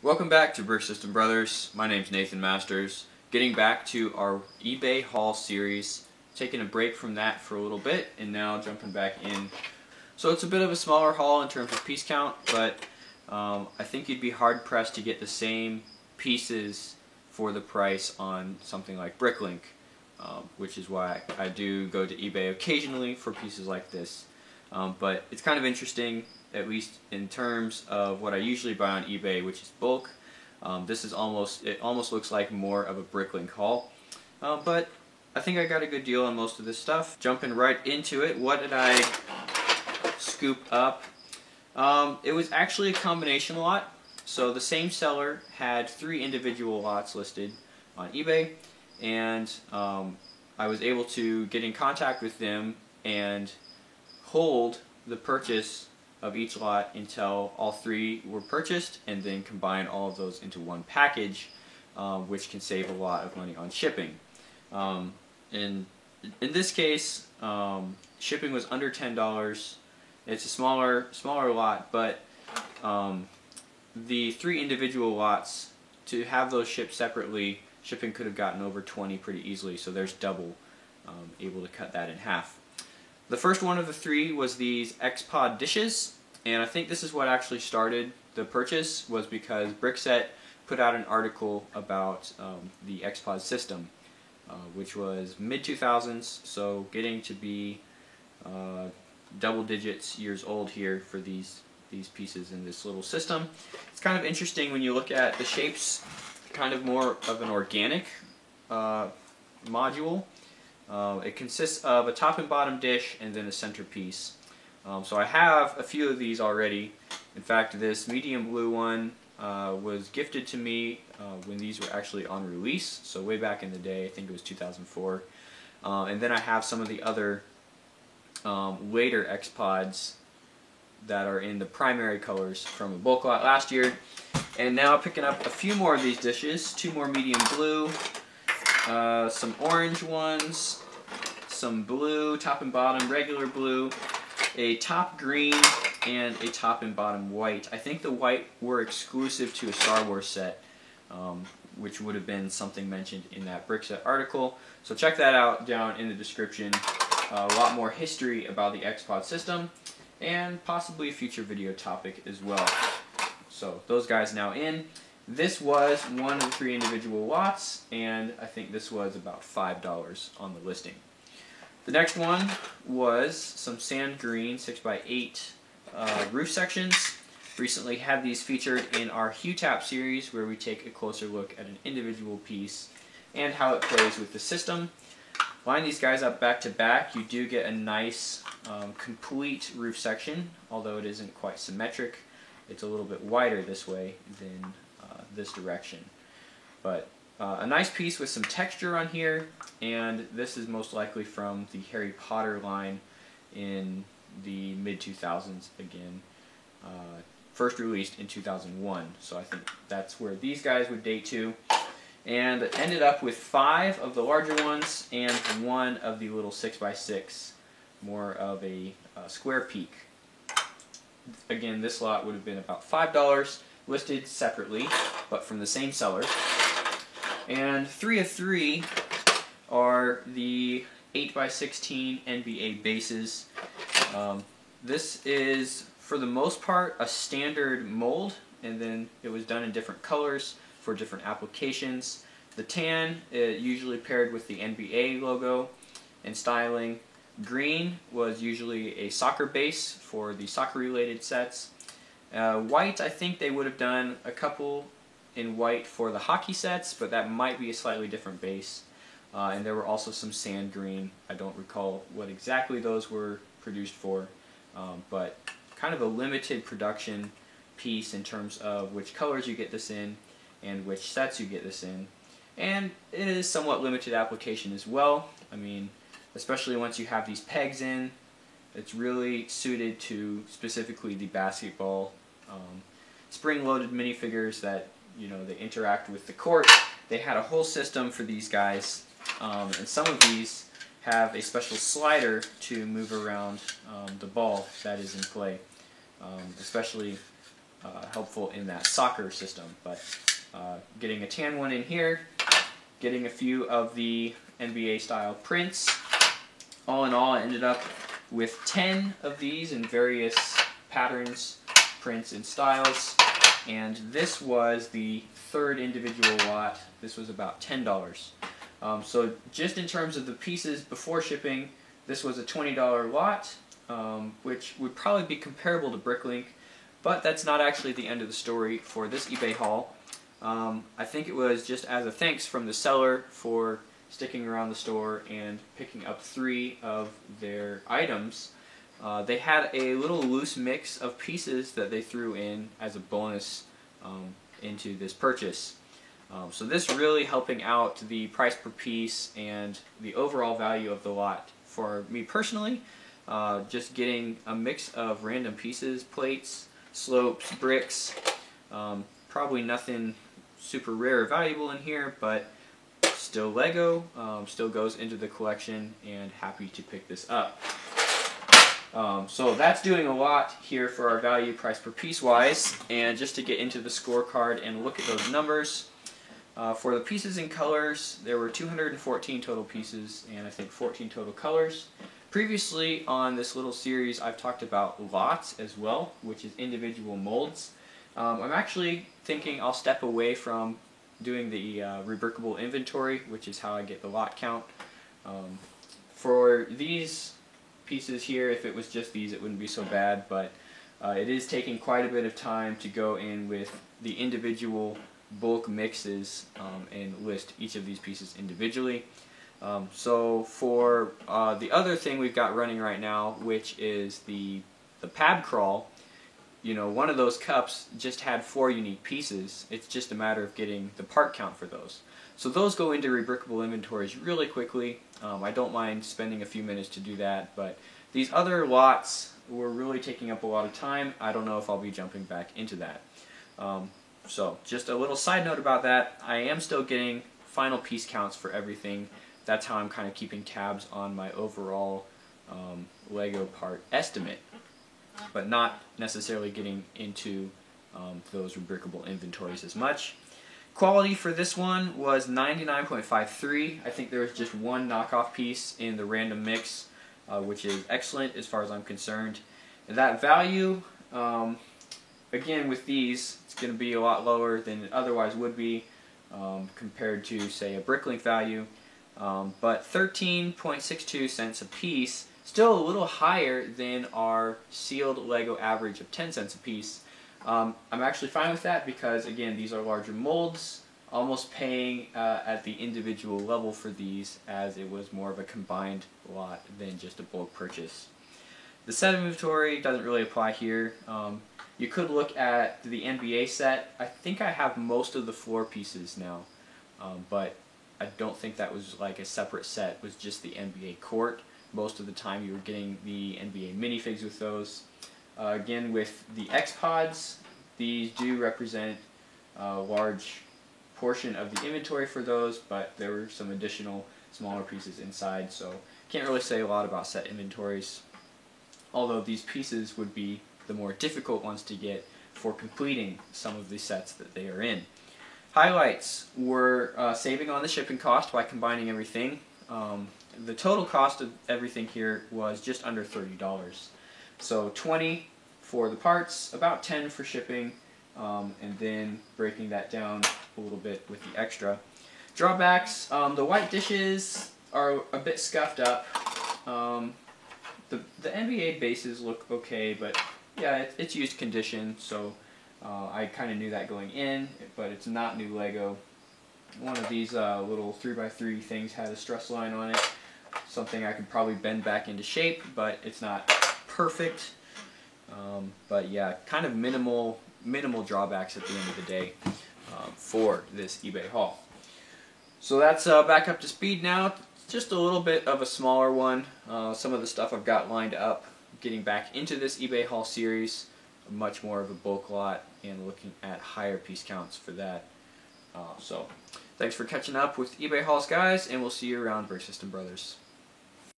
Welcome back to Brick System Brothers. My name's Nathan Masters. Getting back to our eBay haul series, taking a break from that for a little bit and now jumping back in. So it's a bit of a smaller haul in terms of piece count, but I think you'd be hard pressed to get the same pieces for the price on something like Bricklink, which is why I do go to eBay occasionally for pieces like this. But it's kind of interesting, at least in terms of what I usually buy on eBay, which is bulk. This is it almost looks like more of a Bricklink haul. But I think I got a good deal on most of this stuff. Jumping right into it, what did I scoop up? It was actually a combination lot. So the same seller had 3 individual lots listed on eBay, and I was able to get in contact with them and hold the purchase of each lot until all 3 were purchased, and then combine all of those into one package, which can save a lot of money on shipping. In this case, shipping was under $10. It's a smaller lot, but the 3 individual lots, to have those shipped separately, shipping could have gotten over $20 pretty easily, so there's double, able to cut that in half. The first one of the 3 was these X-Pod dishes, and I think this is what actually started the purchase, was because Brickset put out an article about the X-Pod system, which was mid-2000s, so getting to be double digits years old here for these pieces in this little system. It's kind of interesting when you look at the shapes, kind of more of an organic module. It consists of a top and bottom dish and then a centerpiece. So I have a few of these already. In fact, this medium blue one was gifted to me when these were actually on release, so way back in the day. I think it was 2004. And then I have some of the other later X-Pods that are in the primary colors from a bulk lot last year. And now picking up a few more of these dishes, 2 more medium blue, some orange ones, some blue, top and bottom, regular blue, a top green, and a top and bottom white. I think the white were exclusive to a Star Wars set, which would have been something mentioned in that Brickset article. So check that out down in the description. A lot more history about the X-Pod system, and possibly a future video topic as well. So those guys now in. This was one of the 3 individual lots, and I think this was about $5 on the listing. The next one was some sand green 6x8 roof sections. Recently had these featured in our HueTap series, where we take a closer look at an individual piece and how it plays with the system. Line these guys up back to back, you do get a nice complete roof section, although it isn't quite symmetric. It's a little bit wider this way than this direction. But a nice piece with some texture on here, and this is most likely from the Harry Potter line in the mid-2000s again. First released in 2001, so I think that's where these guys would date to. And ended up with 5 of the larger ones and 1 of the little 6x6, more of a square peak. Again, this lot would have been about $5, listed separately, but from the same seller. And 3 of 3 are the 8x16 NBA bases. This is, for the most part, a standard mold, and then it was done in different colors for different applications. The tan, usually paired with the NBA logo and styling. Green was usually a soccer base for the soccer-related sets. White, I think they would have done a couple in white for the hockey sets, but that might be a slightly different base. And there were also some sand green. I don't recall what exactly those were produced for, but kind of a limited production piece in terms of which colors you get this in and which sets you get this in. And it is somewhat limited application as well. I mean, especially once you have these pegs in, it's really suited to specifically the basketball spring-loaded minifigures that, you know, they interact with the court. They had a whole system for these guys, and some of these have a special slider to move around the ball that is in play, especially helpful in that soccer system. But getting a tan one in here, getting a few of the NBA style prints. All in all, I ended up with 10 of these in various patterns, prints, and styles. And this was the third individual lot. This was about $10. So just in terms of the pieces before shipping, this was a $20 lot, which would probably be comparable to Bricklink, but that's not actually the end of the story for this eBay haul. I think it was just as a thanks from the seller for sticking around the store and picking up 3 of their items. They had a little loose mix of pieces that they threw in as a bonus into this purchase. So this really helping out the price per piece and the overall value of the lot. For me personally, just getting a mix of random pieces, plates, slopes, bricks, probably nothing super rare or valuable in here, but still Lego, still goes into the collection, and happy to pick this up. So that's doing a lot here for our value price per piece wise. And just to get into the scorecard and look at those numbers, for the pieces and colors, there were 214 total pieces and I think 14 total colors. Previously on this little series I've talked about lots as well, which is individual molds. I'm actually thinking I'll step away from doing the rebrickable inventory, which is how I get the lot count. For these pieces here, if it was just these it wouldn't be so bad, but it is taking quite a bit of time to go in with the individual bulk mixes and list each of these pieces individually. So for the other thing we've got running right now, which is the pad crawl, you know, one of those cups just had 4 unique pieces. It's just a matter of getting the part count for those. So those go into rebrickable inventories really quickly. I don't mind spending a few minutes to do that, but these other lots were really taking up a lot of time. I don't know if I'll be jumping back into that. So just a little side note about that, I am still getting final piece counts for everything. That's how I'm kind of keeping tabs on my overall Lego part estimate, but not necessarily getting into those rebrickable inventories as much. Quality for this one was 99.53. I think there was just one knockoff piece in the random mix, which is excellent as far as I'm concerned. And that value, again with these, it's going to be a lot lower than it otherwise would be compared to, say, a Bricklink value. But 13.62 cents a piece, still a little higher than our sealed Lego average of 10 cents a piece. I'm actually fine with that because, again, these are larger molds, almost paying at the individual level for these, as it was more of a combined lot than just a bulk purchase. The set inventory doesn't really apply here. You could look at the NBA set. I think I have most of the floor pieces now, but I don't think that was like a separate set. It was just the NBA court. Most of the time you were getting the NBA minifigs with those. Again, with the X-Pods, these do represent a large portion of the inventory for those, but there were some additional smaller pieces inside, so can't really say a lot about set inventories, although these pieces would be the more difficult ones to get for completing some of the sets that they are in. Highlights were saving on the shipping cost by combining everything. The total cost of everything here was just under $30. So 20 for the parts, about 10 for shipping, and then breaking that down a little bit with the extra. Drawbacks, the white dishes are a bit scuffed up. The NBA bases look okay, but yeah, it's used condition, so I kind of knew that going in, but it's not new Lego. One of these little 3x3 things had a stress line on it, something I could probably bend back into shape, but it's not perfect. But yeah, kind of minimal drawbacks at the end of the day for this eBay haul. So that's back up to speed now. Just a little bit of a smaller one. Some of the stuff I've got lined up, getting back into this eBay haul series, much more of a bulk lot and looking at higher piece counts for that. So thanks for catching up with eBay hauls, guys, and we'll see you around Brick System Brothers.